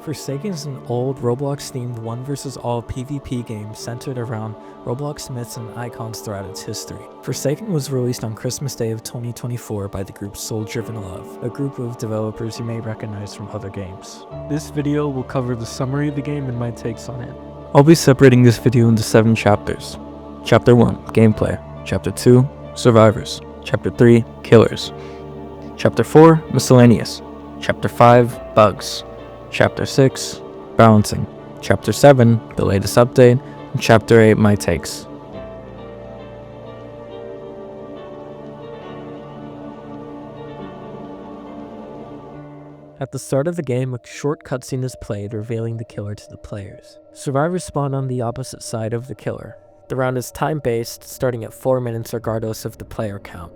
Forsaken is an old Roblox-themed one versus all PvP game centered around Roblox myths and icons throughout its history. Forsaken was released on Christmas Day of 2024 by the group Soul Driven Love, a group of developers you may recognize from other games. This video will cover the summary of the game and my takes on it. I'll be separating this video into 7 chapters. Chapter 1, Gameplay. Chapter 2, Survivors. Chapter 3, Killers. Chapter 4, Miscellaneous. Chapter 5, Bugs. Chapter 6, Balancing. Chapter 7, the latest update. And Chapter 8, my takes. At the start of the game, a short cutscene is played, revealing the killer to the players. Survivors spawn on the opposite side of the killer. The round is time-based, starting at 4 minutes regardless of the player count.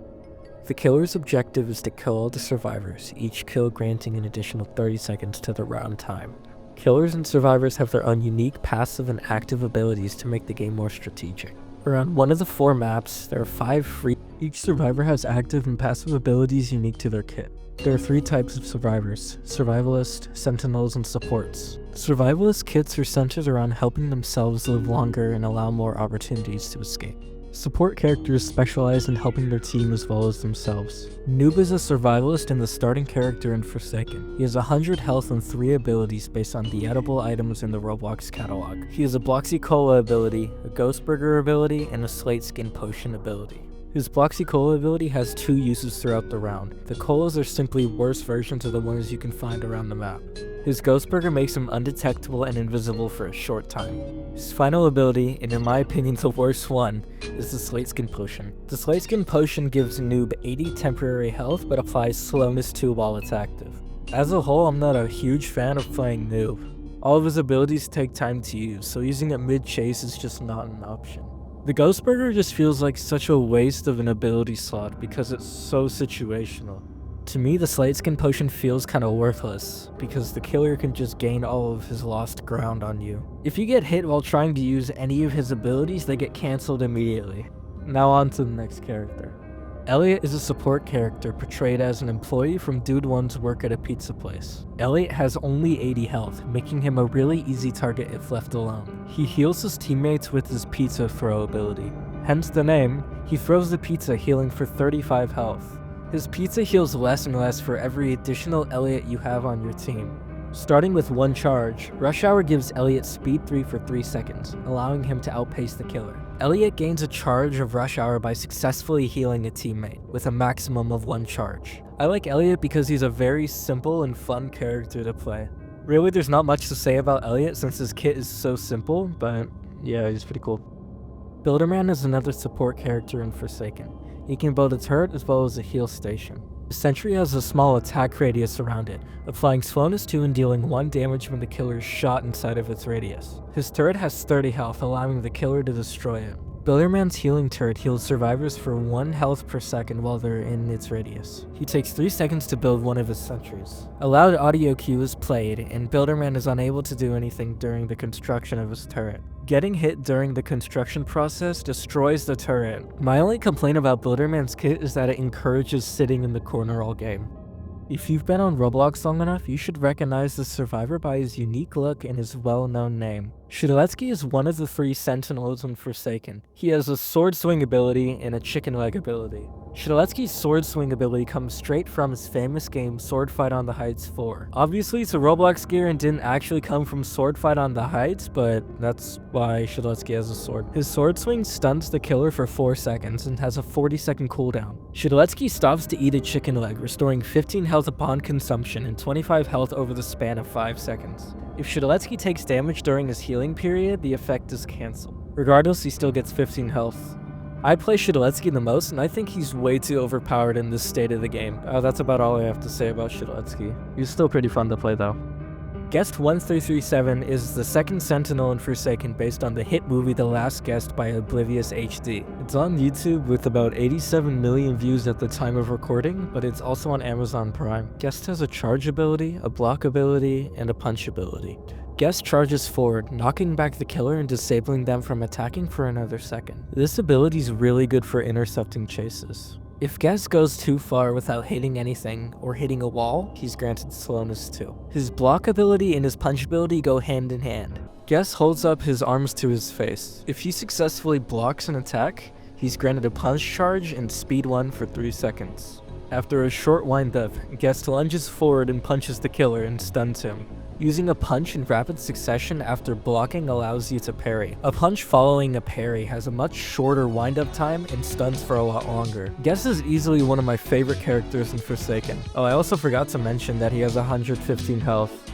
The killer's objective is to kill all the survivors, each kill granting an additional 30 seconds to the round time. Killers and survivors have their own unique passive and active abilities to make the game more strategic. Around one of the 4 maps, there are 5 free. Each survivor has active and passive abilities unique to their kit. There are 3 types of survivors: Survivalist, Sentinels, and Supports. Survivalist kits are centered around helping themselves live longer and allow more opportunities to escape. Support characters specialize in helping their team as well as themselves. Noob is a survivalist and the starting character in Forsaken. He has 100 health and 3 abilities based on the edible items in the Roblox catalog. He has a Bloxy Cola ability, a Ghost Burger ability, and a Slate Skin Potion ability. His Bloxy Cola ability has 2 uses throughout the round. The colas are simply worse versions of the ones you can find around the map. His Ghost Burger makes him undetectable and invisible for a short time. His final ability, and in my opinion the worst one, is the Slate Skin Potion. The Slate Skin Potion gives Noob 80 temporary health but applies slowness 2 while it's active. As a whole, I'm not a huge fan of playing Noob. All of his abilities take time to use, so using it mid-chase is just not an option. The Ghost Burger just feels like such a waste of an ability slot because it's so situational. To me, the Slate Skin Potion feels kinda worthless, because the killer can just gain all of his lost ground on you. If you get hit while trying to use any of his abilities, they get cancelled immediately. Now on to the next character. Elliot is a support character portrayed as an employee from Dude One's work at a pizza place. Elliot has only 80 health, making him a really easy target if left alone. He heals his teammates with his pizza throw ability. Hence the name, he throws the pizza healing for 35 health. His pizza heals less and less for every additional Elliot you have on your team. Starting with 1 charge, Rush Hour gives Elliot speed 3 for 3 seconds, allowing him to outpace the killer. Elliot gains a charge of Rush Hour by successfully healing a teammate, with a maximum of 1 charge. I like Elliot because he's a very simple and fun character to play. Really, there's not much to say about Elliot since his kit is so simple, but yeah, he's pretty cool. Builderman is another support character in Forsaken. He can build a turret as well as a heal station. The sentry has a small attack radius around it, applying slowness 2 and dealing 1 damage when the killer is shot inside of its radius. His turret has 30 health, allowing the killer to destroy it. Builderman's healing turret heals survivors for 1 health per second while they're in its radius. He takes 3 seconds to build one of his sentries. A loud audio cue is played, and Builderman is unable to do anything during the construction of his turret. Getting hit during the construction process destroys the turret. My only complaint about Builderman's kit is that it encourages sitting in the corner all game. If you've been on Roblox long enough, you should recognize the survivor by his unique look and his well-known name. Shidaletsky is one of the 3 Sentinels in Forsaken. He has a sword swing ability and a chicken leg ability. Shidaletsky's sword swing ability comes straight from his famous game Sword Fight on the Heights 4. Obviously it's a Roblox gear and didn't actually come from Sword Fight on the Heights, but that's why Shidaletsky has a sword. His sword swing stuns the killer for 4 seconds and has a 40-second cooldown. Shidaletsky stops to eat a chicken leg, restoring 15 health upon consumption and 25 health over the span of 5 seconds. If Shidaletsky takes damage during his healing period, the effect is cancelled. Regardless, he still gets 15 health. I play Shidaletsky the most, and I think he's way too overpowered in this state of the game. That's about all I have to say about Shidaletsky. He's still pretty fun to play though. Guest 1337 is the second Sentinel in Forsaken based on the hit movie The Last Guest by Oblivious HD. It's on YouTube with about 87 million views at the time of recording, but it's also on Amazon Prime. Guest has a charge ability, a block ability, and a punch ability. Guest charges forward, knocking back the killer and disabling them from attacking for another second. This ability is really good for intercepting chases. If Guess goes too far without hitting anything or hitting a wall, he's granted slowness too. His block ability and his punch ability go hand in hand. Guess holds up his arms to his face. If he successfully blocks an attack, he's granted a punch charge and speed 1 for 3 seconds. After a short wind-up, Guess lunges forward and punches the killer and stuns him. Using a punch in rapid succession after blocking allows you to parry. A punch following a parry has a much shorter wind-up time and stuns for a lot longer. Guess is easily one of my favorite characters in Forsaken. Oh, I also forgot to mention that he has 115 health.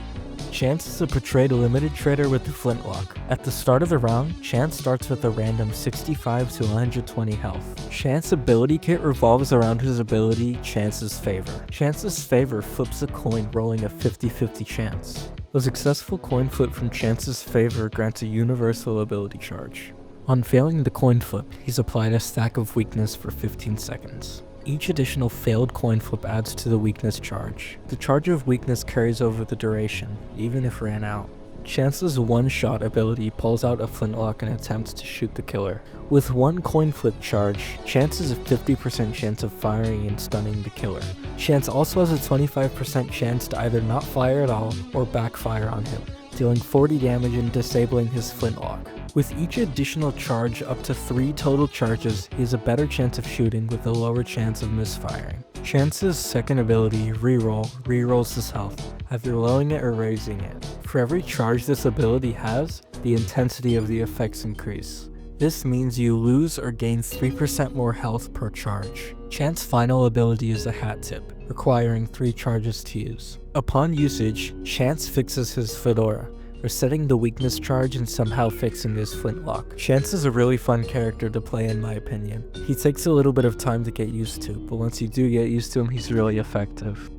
Chance is a portrayed limited trader with the flintlock. At the start of the round, Chance starts with a random 65 to 120 health. Chance's ability kit revolves around his ability, Chance's Favor. Chance's Favor flips a coin, rolling a 50-50 chance. A successful coin flip from Chance's Favor grants a universal ability charge. On failing the coin flip, he's applied a stack of weakness for 15 seconds. Each additional failed coin flip adds to the weakness charge. The charge of weakness carries over the duration, even if ran out. Chance's one-shot ability pulls out a flintlock and attempts to shoot the killer. With one coin flip charge, Chance has a 50% chance of firing and stunning the killer. Chance also has a 25% chance to either not fire at all or backfire on him, dealing 40 damage and disabling his flintlock. With each additional charge up to 3 total charges, he has a better chance of shooting with a lower chance of misfiring. Chance's second ability, Reroll, rerolls his health, either lowering it or raising it. For every charge this ability has, the intensity of the effects increase. This means you lose or gain 3% more health per charge. Chance's final ability is a hat tip, requiring 3 charges to use. Upon usage, Chance fixes his fedora, resetting the weakness charge and somehow fixing his flintlock. Chance is a really fun character to play in my opinion. He takes a little bit of time to get used to, but once you do get used to him, he's really effective.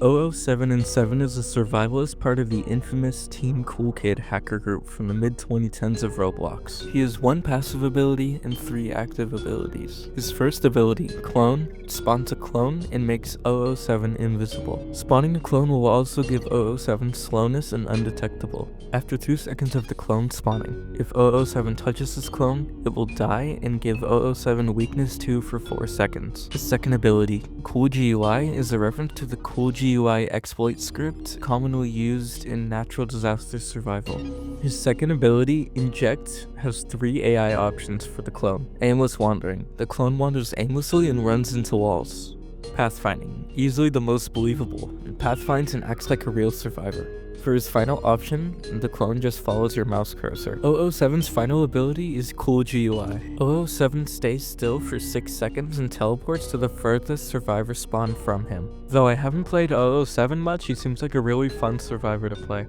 007 and 7 is a survivalist part of the infamous Team Cool Kid hacker group from the mid-2010s of Roblox. He has 1 passive ability and 3 active abilities. His first ability, Clone, spawns a clone and makes 007 invisible. Spawning a clone will also give 007 slowness and undetectable. After 2 seconds of the clone spawning, if 007 touches this clone, it will die and give 007 weakness 2 for 4 seconds. His second ability, Cool GUI, is a reference to the Cool GUI exploit script commonly used in natural disaster survival. His second ability, Inject, has 3 AI options for the clone. Aimless Wandering. The clone wanders aimlessly and runs into walls. Pathfinding, easily the most believable. It pathfinds and acts like a real survivor. For his final option, the clone just follows your mouse cursor. 007's final ability is Cool GUI. 007 stays still for 6 seconds and teleports to the furthest survivor spawn from him. Though I haven't played 007 much, he seems like a really fun survivor to play.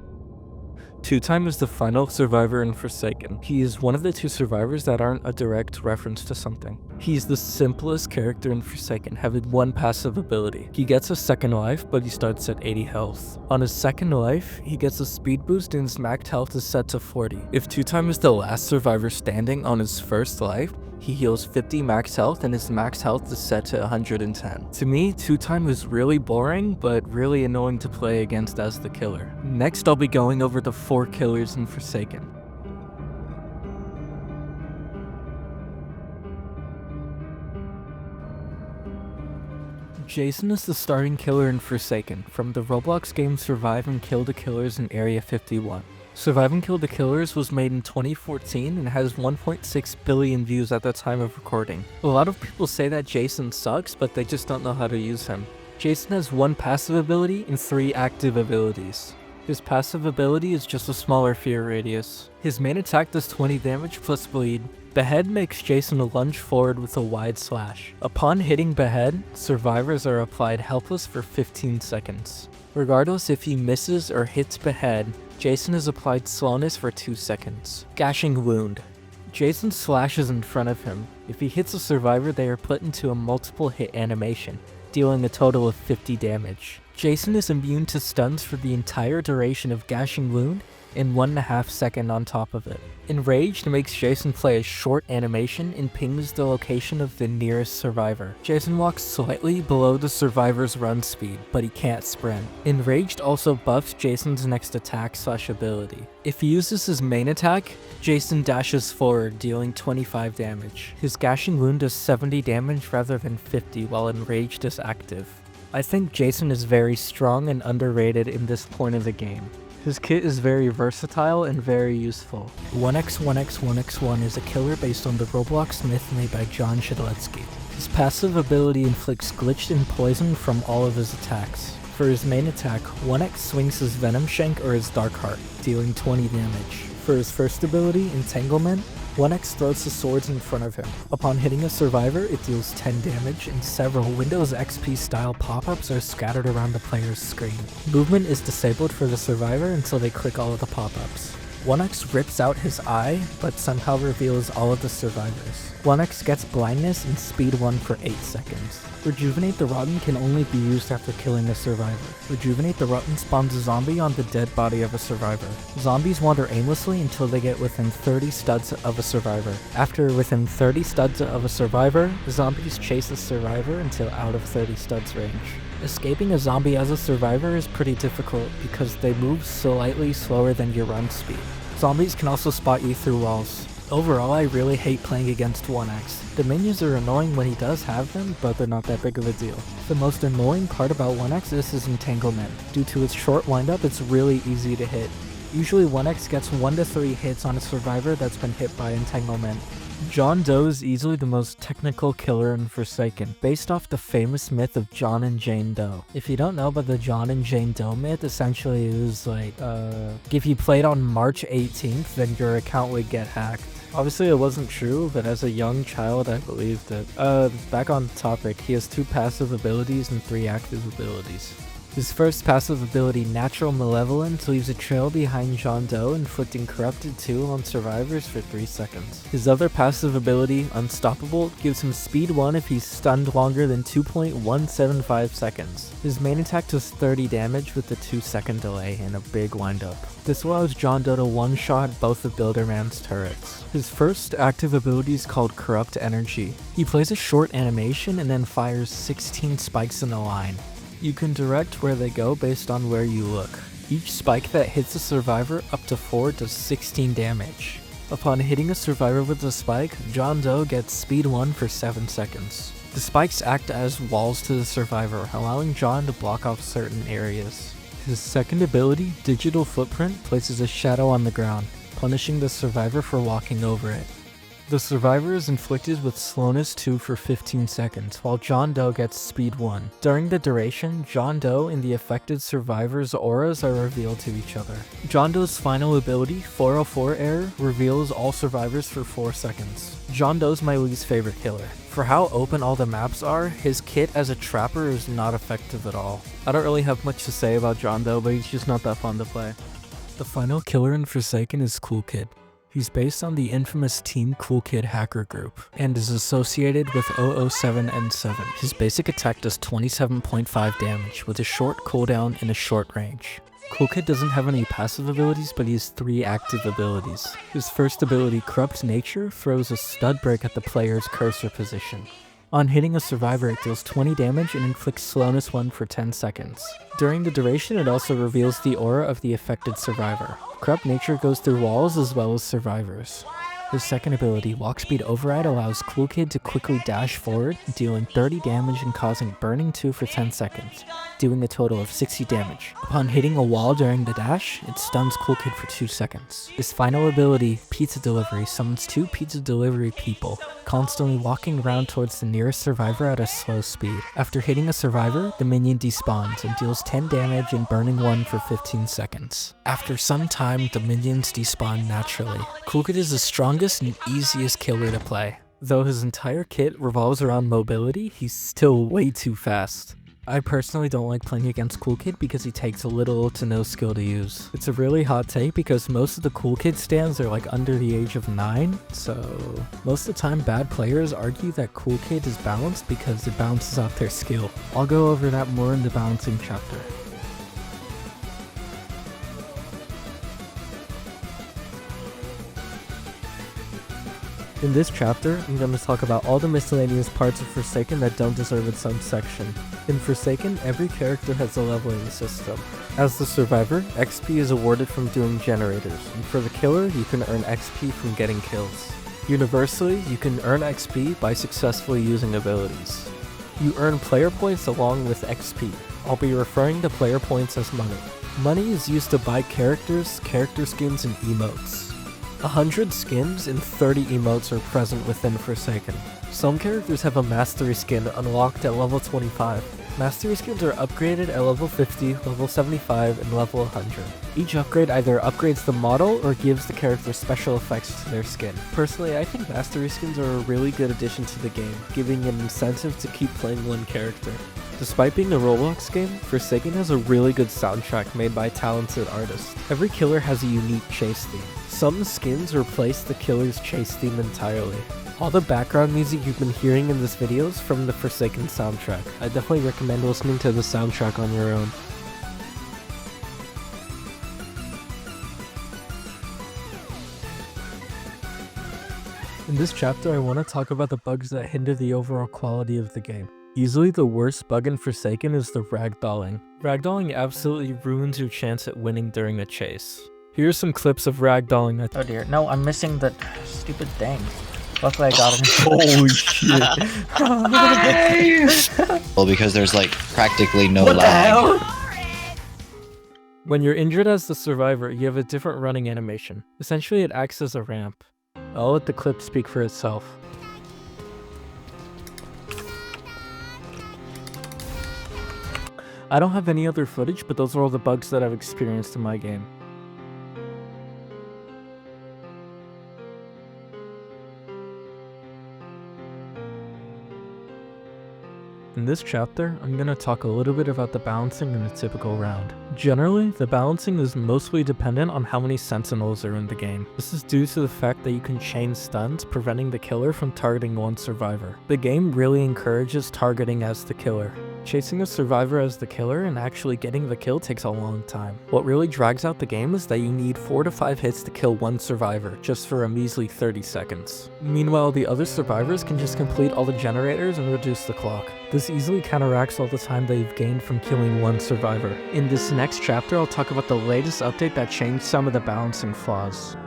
2-Time is the final survivor in Forsaken. He is one of the 2 survivors that aren't a direct reference to something. He's the simplest character in Forsaken, having 1 passive ability. He gets a second life, but he starts at 80 health. On his second life, he gets a speed boost and his max health is set to 40. If 2-Time is the last survivor standing on his first life, he heals 50 max health and his max health is set to 110. To me, 2-Time is really boring, but really annoying to play against as the killer. Next, I'll be going over the 4 killers in Forsaken. Jason is the starting killer in Forsaken, from the Roblox game Survive and Kill the Killers in Area 51. Survive and Kill the Killers was made in 2014 and has 1.6 billion views at the time of recording. A lot of people say that Jason sucks, but they just don't know how to use him. Jason has 1 passive ability and 3 active abilities. His passive ability is just a smaller fear radius. His main attack does 20 damage plus bleed. Behead makes Jason lunge forward with a wide slash. Upon hitting Behead, survivors are applied helpless for 15 seconds. Regardless if he misses or hits Behead, Jason is applied slowness for 2 seconds. Gashing Wound. Jason slashes in front of him. If he hits a survivor, they are put into a multiple hit animation, dealing a total of 50 damage. Jason is immune to stuns for the entire duration of Gashing Wound and 1.5 seconds on top of it. Enraged makes Jason play a short animation and pings the location of the nearest survivor. Jason walks slightly below the survivor's run speed, but he can't sprint. Enraged also buffs Jason's next attack/ability. If he uses his main attack, Jason dashes forward, dealing 25 damage. His gashing wound does 70 damage rather than 50 while Enraged is active. I think Jason is very strong and underrated in this point of the game. His kit is very versatile and very useful. 1x1x1x1 is a killer based on the Roblox myth made by John Shidletsky. His passive ability inflicts glitched and poison from all of his attacks. For his main attack, 1x swings his Venom Shank or his Dark Heart, dealing 20 damage. For his first ability, Entanglement, 1x throws the swords in front of him. Upon hitting a survivor, it deals 10 damage, and several Windows XP style pop-ups are scattered around the player's screen. Movement is disabled for the survivor until they click all of the pop-ups. 1x rips out his eye, but somehow reveals all of the survivors. 1x gets blindness and speed 1 for 8 seconds. Rejuvenate the Rotten can only be used after killing a survivor. Rejuvenate the Rotten spawns a zombie on the dead body of a survivor. Zombies wander aimlessly until they get within 30 studs of a survivor. After within 30 studs of a survivor, zombies chase the survivor until out of 30 studs range. Escaping a zombie as a survivor is pretty difficult because they move slightly slower than your run speed. Zombies can also spot you through walls. Overall, I really hate playing against 1x. The minions are annoying when he does have them, but they're not that big of a deal. The most annoying part about 1x is his entanglement. Due to its short windup, it's really easy to hit. Usually 1x gets 1 to 3 hits on a survivor that's been hit by entanglement. John Doe is easily the most technical killer in Forsaken, based off the famous myth of John and Jane Doe. If you don't know about the John and Jane Doe myth, essentially it was like, if you played on March 18th, then your account would get hacked. Obviously it wasn't true, but as a young child I believed it. Back on topic, he has 2 passive abilities and 3 active abilities. His first passive ability, Natural Malevolence, leaves a trail behind John Doe, inflicting Corrupted 2 on survivors for 3 seconds. His other passive ability, Unstoppable, gives him speed 1 if he's stunned longer than 2.175 seconds. His main attack does 30 damage with a 2-second delay and a big windup. This allows John Doe to one-shot both of Builderman's turrets. His first active ability is called Corrupt Energy. He plays a short animation and then fires 16 spikes in a line. You can direct where they go based on where you look. Each spike that hits a survivor up to 4 does 16 damage. Upon hitting a survivor with a spike, John Doe gets speed 1 for 7 seconds. The spikes act as walls to the survivor, allowing John to block off certain areas. His second ability, Digital Footprint, places a shadow on the ground, punishing the survivor for walking over it. The survivor is inflicted with slowness 2 for 15 seconds, while John Doe gets speed 1. During the duration, John Doe and the affected survivor's auras are revealed to each other. John Doe's final ability, 404 Error, reveals all survivors for 4 seconds. John Doe's my least favorite killer. For how open all the maps are, his kit as a trapper is not effective at all. I don't really have much to say about John Doe, but he's just not that fun to play. The final killer in Forsaken is Cool Kid. He's based on the infamous Team Cool Kid hacker group, and is associated with 007N7. His basic attack does 27.5 damage, with a short cooldown and a short range. Cool Kid doesn't have any passive abilities, but he has 3 active abilities. His first ability, Corrupt Nature, throws a stud break at the player's cursor position. On hitting a survivor, it deals 20 damage and inflicts slowness 1 for 10 seconds. During the duration, it also reveals the aura of the affected survivor. Corrupt Nature goes through walls as well as survivors. His second ability, Walk Speed Override, allows Cool Kid to quickly dash forward, dealing 30 damage and causing Burning 2 for 10 seconds, doing a total of 60 damage. Upon hitting a wall during the dash, it stuns Cool Kid for 2 seconds. His final ability, Pizza Delivery, summons 2 pizza delivery people, constantly walking around towards the nearest survivor at a slow speed. After hitting a survivor, the minion despawns and deals 10 damage and Burning 1 for 15 seconds. After some time, the minions despawn naturally. Cool Kid is the strongest and easiest killer to play. Though his entire kit revolves around mobility, he's still way too fast. I personally don't like playing against Cool Kid because he takes little to no skill to use. It's a really hot take because most of the Cool Kid stands are like under the age of 9, so most of the time bad players argue that Cool Kid is balanced because it balances out their skill. I'll go over that more in the balancing chapter. In this chapter, I'm going to talk about all the miscellaneous parts of Forsaken that don't deserve its own section. In Forsaken, every character has a leveling system. As the survivor, XP is awarded from doing generators, and for the killer, you can earn XP from getting kills. Universally, you can earn XP by successfully using abilities. You earn player points along with XP. I'll be referring to player points as money. Money is used to buy characters, character skins, and emotes. 100 skins and 30 emotes are present within Forsaken. Some characters have a mastery skin unlocked at level 25. Mastery skins are upgraded at level 50, level 75, and level 100. Each upgrade either upgrades the model or gives the character special effects to their skin. Personally, I think mastery skins are a really good addition to the game, giving an incentive to keep playing one character. Despite being a Roblox game, Forsaken has a really good soundtrack made by talented artists. Every killer has a unique chase theme. Some skins replace the killer's chase theme entirely. All the background music you've been hearing in this video is from the Forsaken soundtrack. I definitely recommend listening to the soundtrack on your own. In this chapter, I want to talk about the bugs that hinder the overall quality of the game. Easily the worst bug in Forsaken is the ragdolling. Ragdolling absolutely ruins your chance at winning during a chase. Here's some clips of ragdolling. Oh dear, no, I'm missing the stupid thing. Luckily I got it. Holy shit. Well, because there's like practically no What the lag. hell? When you're injured as the survivor, you have a different running animation. Essentially, it acts as a ramp. I'll let the clip speak for itself. I don't have any other footage, but those are all the bugs that I've experienced in my game. In this chapter, I'm going to talk a little bit about the balancing in a typical round. Generally, the balancing is mostly dependent on how many sentinels are in the game. This is due to the fact that you can chain stuns, preventing the killer from targeting one survivor. The game really encourages targeting as the killer. Chasing a survivor as the killer and actually getting the kill takes a long time. What really drags out the game is that you need 4 to 5 hits to kill one survivor, just for a measly 30 seconds. Meanwhile, the other survivors can just complete all the generators and reduce the clock. This easily counteracts all the time that you've gained from killing one survivor. In this next chapter, I'll talk about the latest update that changed some of the balancing flaws.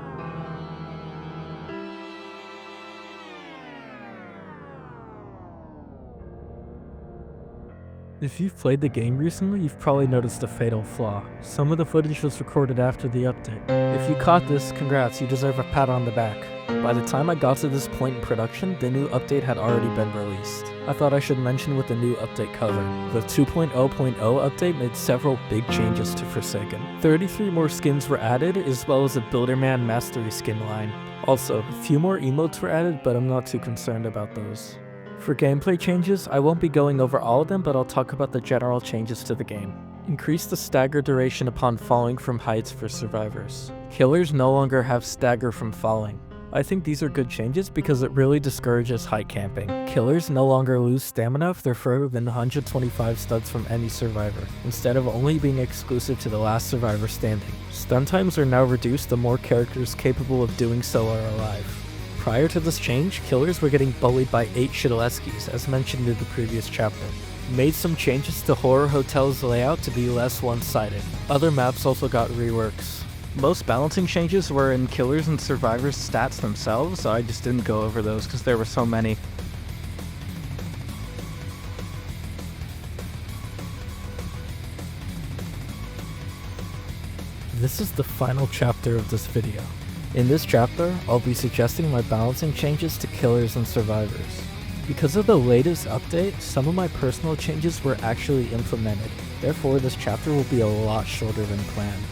If you've played the game recently, you've probably noticed a fatal flaw. Some of the footage was recorded after the update. If you caught this, congrats, you deserve a pat on the back. By the time I got to this point in production, the new update had already been released. I thought I should mention what the new update covered. The 2.0.0 update made several big changes to Forsaken. 33 more skins were added, as well as a Builderman Mastery skin line. Also, a few more emotes were added, but I'm not too concerned about those. For gameplay changes, I won't be going over all of them, but I'll talk about the general changes to the game. Increase the stagger duration upon falling from heights for survivors. Killers no longer have stagger from falling. I think these are good changes because it really discourages height camping. Killers no longer lose stamina if they're further than 125 stuns from any survivor, instead of only being exclusive to the last survivor standing. Stun times are now reduced the more characters capable of doing so are alive. Prior to this change, killers were getting bullied by 8 Shidaleskis, as mentioned in the previous chapter. Made some changes to Horror Hotel's layout to be less one-sided. Other maps also got reworks. Most balancing changes were in killers and survivors' stats themselves, so I just didn't go over those because there were so many. This is the final chapter of this video. In this chapter, I'll be suggesting my balancing changes to killers and survivors. Because of the latest update, some of my personal changes were actually implemented. Therefore, this chapter will be a lot shorter than planned.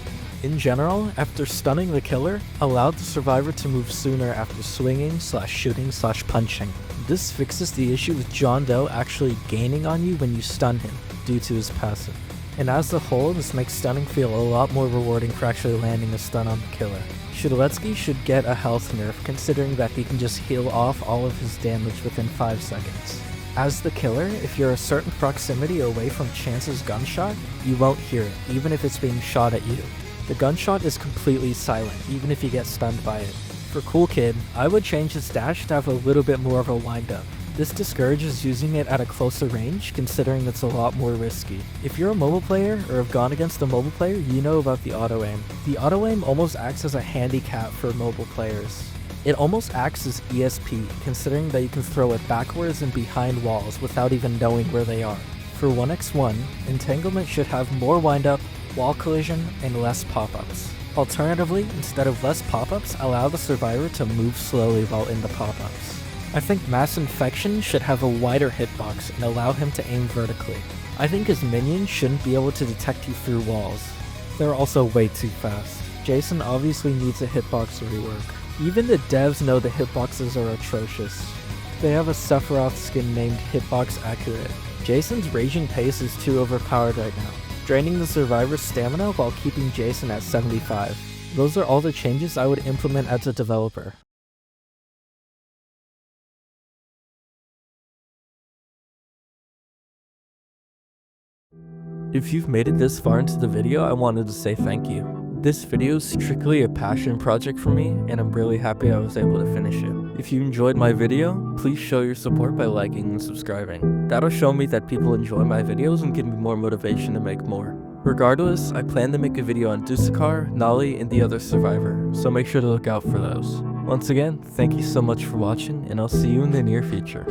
In general, after stunning the killer, allow the survivor to move sooner after swinging, shooting, punching. This fixes the issue with John Doe actually gaining on you when you stun him, due to his passive. And as a whole, this makes stunning feel a lot more rewarding for actually landing a stun on the killer. Shidaletsky should get a health nerf, considering that he can just heal off all of his damage within 5 seconds. As the killer, if you're a certain proximity away from Chance's gunshot, you won't hear it, even if it's being shot at you. The gunshot is completely silent, even if you get stunned by it. For Cool Kid, I would change his dash to have a little bit more of a windup. This discourages using it at a closer range, considering it's a lot more risky. If you're a mobile player or have gone against a mobile player, you know about the auto aim. The auto aim almost acts as a handicap for mobile players. It almost acts as ESP, considering that you can throw it backwards and behind walls without even knowing where they are. For 1x1, entanglement should have more windup, wall collision, and less pop-ups. Alternatively, instead of less pop-ups, allow the survivor to move slowly while in the pop-ups. I think Mass Infection should have a wider hitbox and allow him to aim vertically. I think his minions shouldn't be able to detect you through walls. They're also way too fast. Jason obviously needs a hitbox rework. Even the devs know the hitboxes are atrocious. They have a Sephiroth skin named Hitbox Accurate. Jason's raging pace is too overpowered right now, draining the survivor's stamina while keeping Jason at 75. Those are all the changes I would implement as a developer. If you've made it this far into the video, I wanted to say thank you. This video is strictly a passion project for me, and I'm really happy I was able to finish it. If you enjoyed my video, please show your support by liking and subscribing. That'll show me that people enjoy my videos and give me more motivation to make more. Regardless, I plan to make a video on Dusakar, Nolly, and the other survivor, so make sure to look out for those. Once again, thank you so much for watching, and I'll see you in the near future.